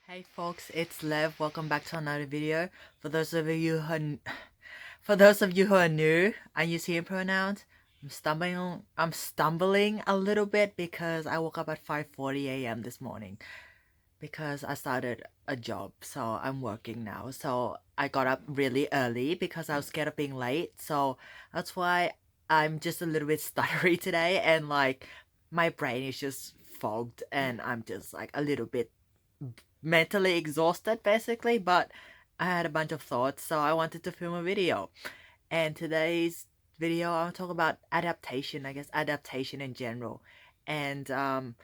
Hey folks, it's Lev. Welcome back to another video. For those of you who are, for those of you who are new, I use he pronouns. I'm stumbling a little bit because I woke up at 5:40 a.m. this morning because I started a job, so I'm working now. So I got up really early because I was scared of being late. So that's why I'm just a little bit stuttery today, and like my brain is just fogged, and I'm just like a little bit mentally exhausted basically. But I had a bunch of thoughts, so I wanted to film a video. And today's video I'll talk about adaptation, I guess adaptation in general. And I'm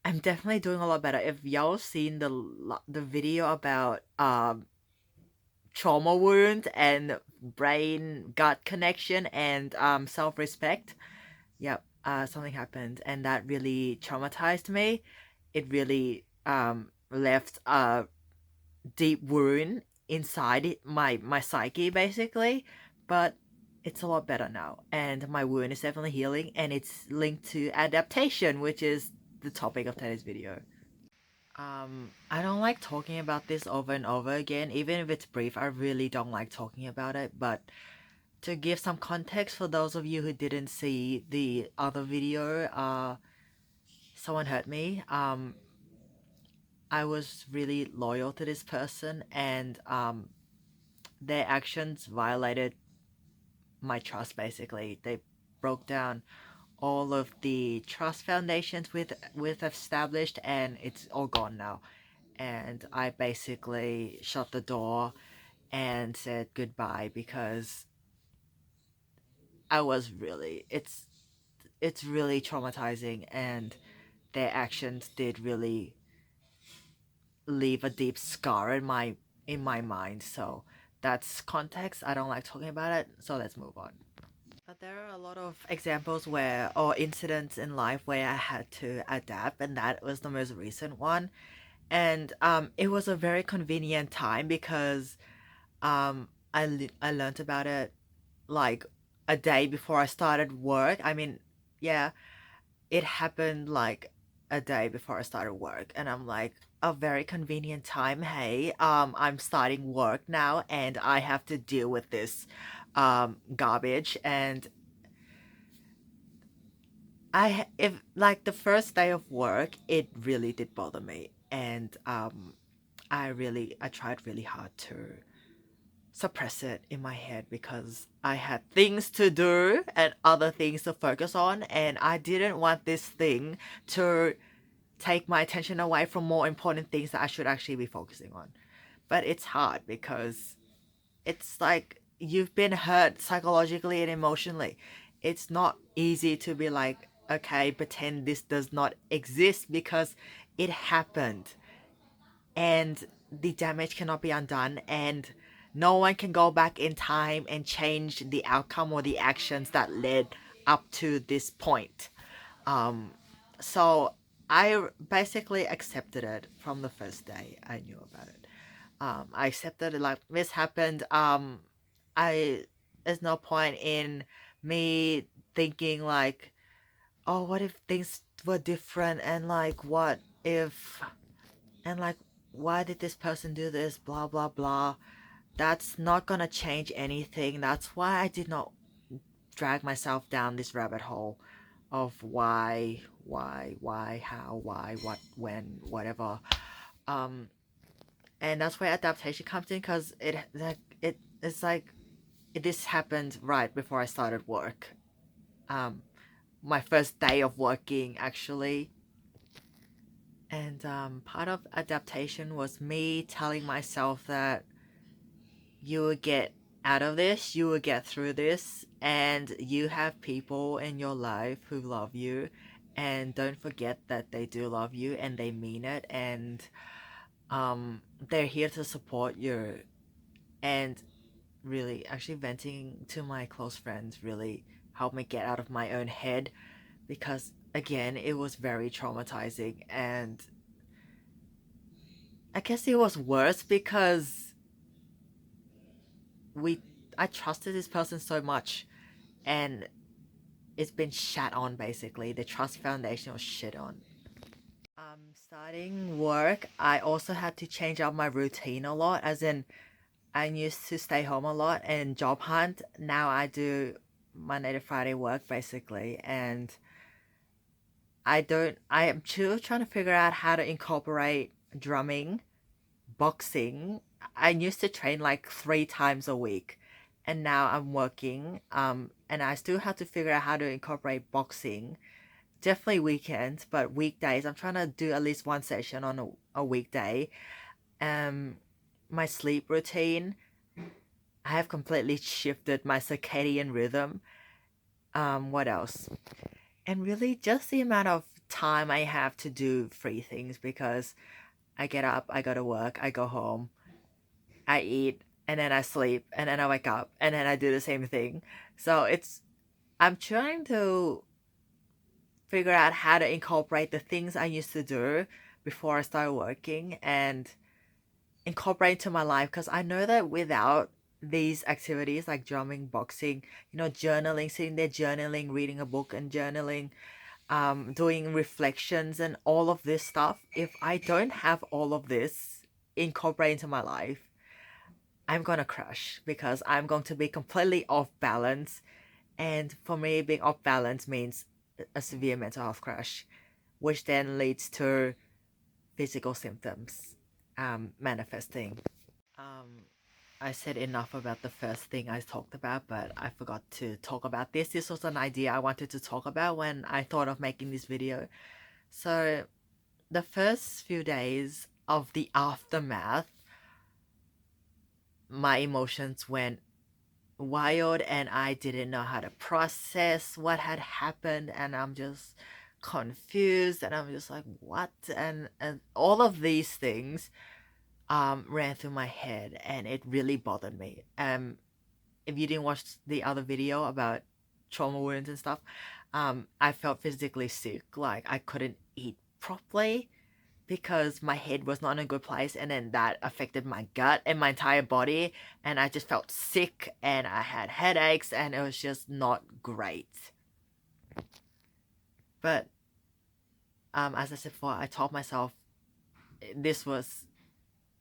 definitely doing a lot better. If y'all seen the video about trauma wound and brain gut connection and self-respect, yep, something happened and that really traumatized me. It really left a deep wound inside my psyche basically. But it's a lot better now, and my wound is definitely healing, and it's linked to adaptation, which is the topic of today's video. I don't like talking about this over and over again, even if it's brief. I really don't like talking about it. But to give some context for those of you who didn't see the other video, someone hurt me. I was really loyal to this person, and their actions violated my trust basically. They broke down all of the trust foundations with established, and it's all gone now. And I basically shut the door and said goodbye because I was really it's really traumatizing, and their actions did really leave a deep scar in my mind. So that's context. I don't like talking about it, so let's move on. But there are a lot of examples where, or incidents in life where I had to adapt, and that was the most recent one. And it was a very convenient time because I learned about it like a day before I started work. I mean, yeah, it happened like a day before I started work, and I'm like, a very convenient time. Hey, I'm starting work now, and I have to deal with this garbage. And if like the first day of work, it really did bother me, and I tried really hard to suppress it in my head because I had things to do and other things to focus on, and I didn't want this thing to take my attention away from more important things that I should actually be focusing on. But it's hard because it's like you've been hurt psychologically and emotionally. It's not easy to be like, okay, pretend this does not exist because it happened, and the damage cannot be undone, and no one can go back in time and change the outcome or the actions that led up to this point. Um, so I basically accepted it from the first day I knew about it. I accepted it like this happened. I There's no point in me thinking like, oh, what if things were different, and like, what if, and like, why did this person do this, blah blah blah. That's not gonna change anything. That's why I did not drag myself down this rabbit hole of why, how, why, what, when, whatever. Um, and that's where adaptation comes in, because it's like this happened right before I started work. Um, my first day of working actually. And part of adaptation was me telling myself that you will get out of this, you will get through this, and you have people in your life who love you, and don't forget that they do love you and they mean it, and they're here to support you. And really, actually venting to my close friends really helped me get out of my own head, because again, it was very traumatizing. And I guess it was worse because we I trusted this person so much, and it's been shat on basically. The trust foundation was shit on. Starting Starting work, I also had to change up my routine a lot, as in I used to stay home a lot and job hunt. Now I do Monday to Friday work basically, and I am still trying to figure out how to incorporate drumming, boxing. I used to train like 3 times a week, and now I'm working. And I still have to figure out how to incorporate boxing. Definitely weekends, but weekdays, I'm trying to do at least one session on a weekday. Um, my sleep routine, I have completely shifted my circadian rhythm. What else? And really just the amount of time I have to do free things, because I get up, I go to work, I go home, I eat, and then I sleep, and then I wake up, and then I do the same thing. So I'm trying to figure out how to incorporate the things I used to do before I started working and incorporate into my life, because I know that without these activities like drumming, boxing, journaling, sitting there journaling, reading a book and journaling, doing reflections and all of this stuff, if I don't have all of this incorporated into my life, I'm gonna crash, because I'm going to be completely off balance. And for me, being off balance means a severe mental health crash, which then leads to physical symptoms manifesting. Um, I said enough about the first thing I talked about, but I forgot to talk about this. This was an idea I wanted to talk about when I thought of making this video. So, the first few days of the aftermath, my emotions went wild and I didn't know how to process what had happened, and I'm just confused and I'm just like, what? And all of these things ran through my head, and it really bothered me. If you didn't watch the other video about trauma wounds and stuff, I felt physically sick. Like I couldn't eat properly because my head was not in a good place, and then that affected my gut and my entire body, and I just felt sick and I had headaches and it was just not great. But as I said before, I told myself this was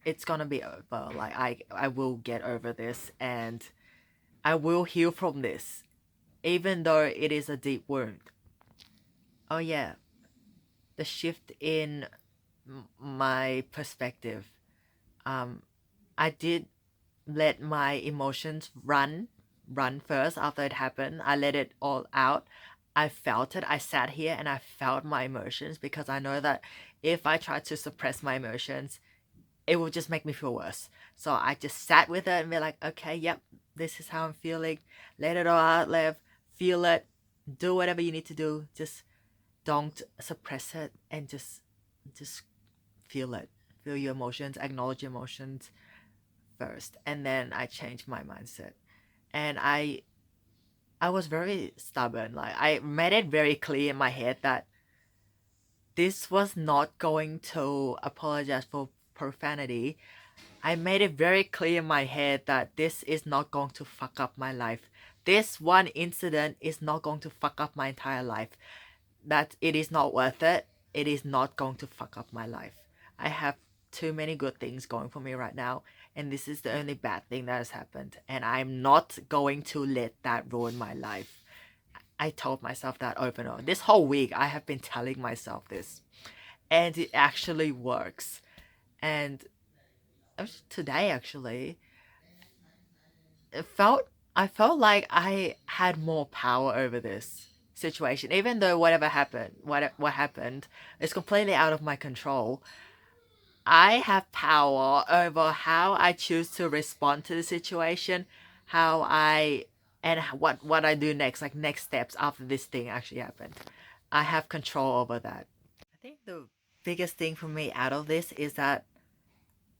it's gonna be over. Like I will get over this and I will heal from this, even though it is a deep wound. Oh yeah, the shift in my perspective. Um, I did let my emotions run first after it happened. I let it all out. I felt it. I sat here and I felt my emotions, because I know that if I try to suppress my emotions, it will just make me feel worse. So I just sat with it and be like, okay, yep, this is how I'm feeling. Let it all out, Lev. Feel it. Do whatever you need to do. Just don't suppress it, and just feel it. Feel your emotions, acknowledge your emotions first. And then I changed my mindset. And I was very stubborn. Like I made it very clear in my head that this was not going to apologize for profanity. I made it very clear in my head that this is not going to fuck up my life. This one incident is not going to fuck up my entire life. That it is not worth it. It is not going to fuck up my life. I have too many good things going for me right now, and this is the only bad thing that has happened, and I'm not going to let that ruin my life. I told myself that over and over. This whole week, I have been telling myself this, and it actually works. And today, actually, it felt I felt like I had more power over this situation, even though whatever happened, what happened, is completely out of my control. I have power over how I choose to respond to the situation, how I and what I do next, like next steps after this thing actually happened. I have control over that. I think the biggest thing for me out of this is that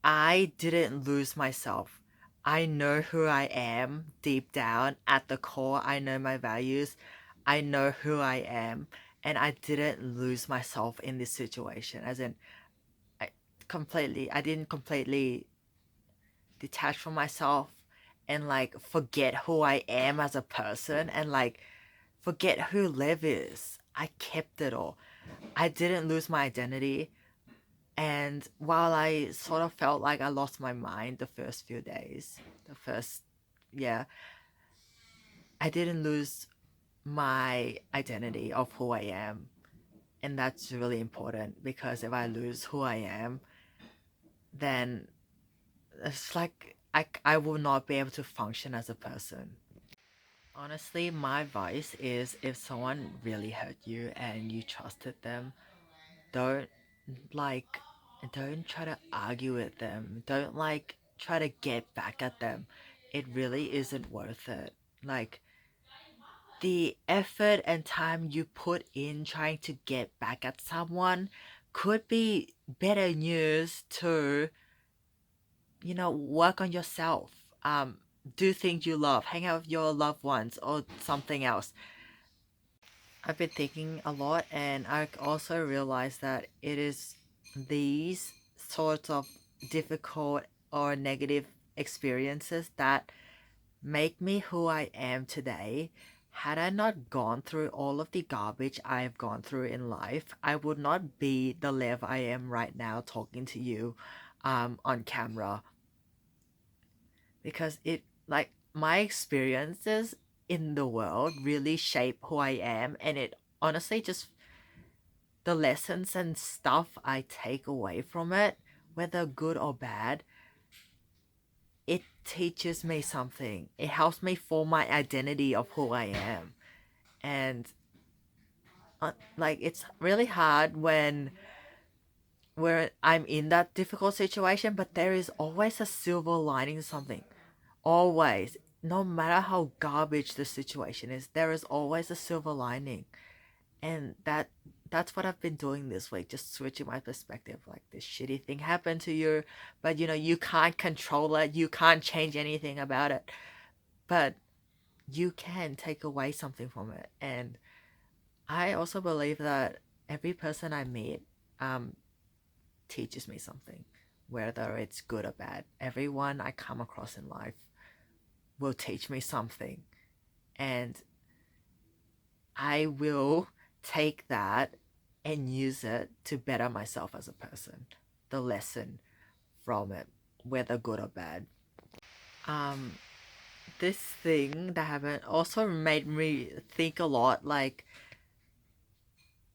I didn't lose myself. I know who I am deep down at the core. I know my values. I know who I am, and I didn't lose myself in this situation. As in, I didn't completely detach from myself and like forget who I am as a person and like forget who Lev is. I kept it all. I didn't lose my identity. And while I sort of felt like I lost my mind the first few days, the first, yeah, I didn't lose my identity of who I am. And that's really important because if I lose who I am, then it's like I will not be able to function as a person. Honestly, my advice is if someone really hurt you and you trusted them, don't like don't try to argue with them. Don't like try to get back at them. It really isn't worth it. Like the effort and time you put in trying to get back at someone could be better used to, work on yourself. Do things you love, hang out with your loved ones or something else. I've been thinking a lot, and I also realized that it is these sorts of difficult or negative experiences that make me who I am today. Had I not gone through all of the garbage I've gone through in life, I would not be the Lev I am right now talking to you on camera, because it, like, my experiences in the world really shape who I am, and it honestly just the lessons and stuff I take away from it, whether good or bad, it teaches me something. It helps me form my identity of who I am. And like it's really hard when where I'm in that difficult situation, but there is always a silver lining to something. Always. No matter how garbage the situation is, there is always a silver lining. And that's what I've been doing this week, just switching my perspective. Like this shitty thing happened to you, but you can't control it, you can't change anything about it, but you can take away something from it. And I also believe that every person I meet um teaches me something, whether it's good or bad. Everyone I come across in life will teach me something, and I will take that and use it to better myself as a person. The lesson from it, whether good or bad. Um, this thing that happened also made me think a lot. Like,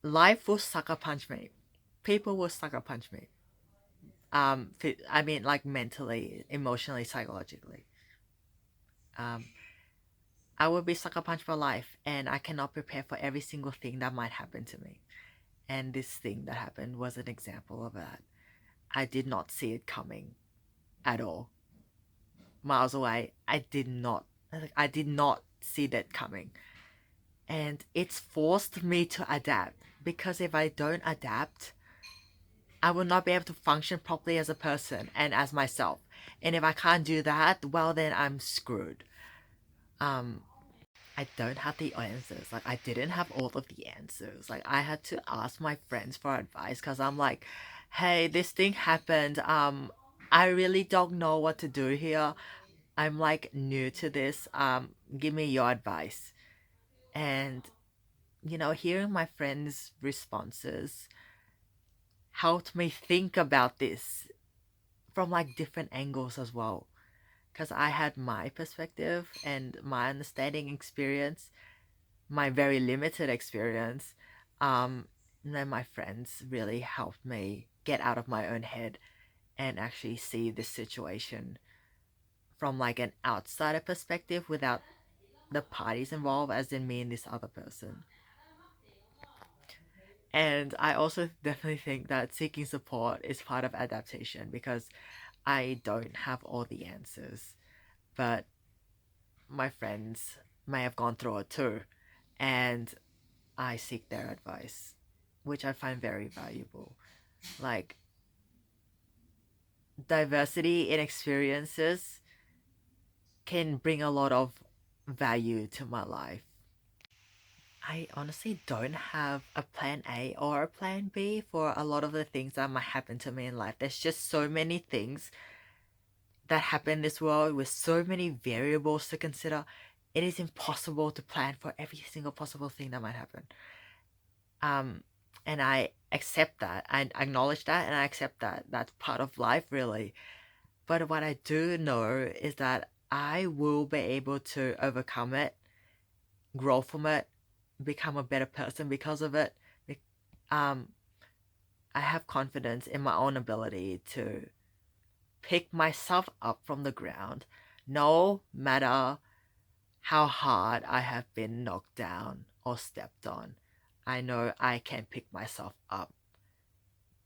life will sucker punch me. People will sucker punch me. I mean, like mentally, emotionally, psychologically. Um, I will be sucker punched for life, and I cannot prepare for every single thing that might happen to me. And this thing that happened was an example of that. I did not see it coming at all. Miles away, I did not see that coming. And it's forced me to adapt, because if I don't adapt, I will not be able to function properly as a person and as myself. And if I can't do that, well then I'm screwed. Um I don't have the answers. Like, I didn't have all of the answers. Like, I had to ask my friends for advice because I'm like, hey, this thing happened. I really don't know what to do here. I'm like new to this. Give me your advice. And, hearing my friends' responses helped me think about this from like different angles as well. Because I had my perspective and my understanding experience, my very limited experience, and then my friends really helped me get out of my own head and actually see this situation from like an outsider perspective without the parties involved, as in me and this other person. And I also definitely think that seeking support is part of adaptation, because I don't have all the answers, but my friends may have gone through it too, and I seek their advice, which I find very valuable. Like, diversity in experiences can bring a lot of value to my life. I honestly don't have a plan A or a plan B for a lot of the things that might happen to me in life. There's just so many things that happen in this world with so many variables to consider. It is impossible to plan for every single possible thing that might happen. Um, and I accept that. I acknowledge that, and I accept that that's part of life, really. But what I do know is that I will be able to overcome it, grow from it, become a better person because of it. Um, I have confidence in my own ability to pick myself up from the ground, no matter how hard I have been knocked down or stepped on. I know I can pick myself up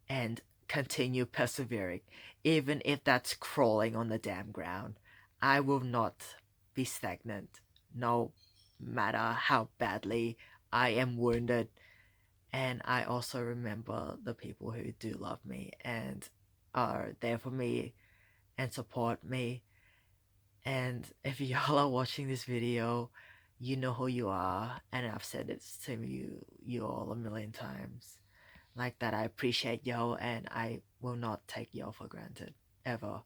and continue persevering, even if that's crawling on the damn ground. I will not be stagnant, no matter how badly I am wounded. And I also remember the people who do love me and are there for me and support me. And if y'all are watching this video, you know who you are, and I've said it to you all a million times. Like that, I appreciate y'all, and I will not take y'all for granted ever.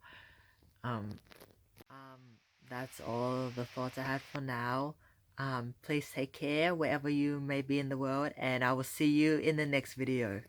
Um, um, that's all the thoughts I had for now. Please take care wherever you may be in the world, and I will see you in the next video.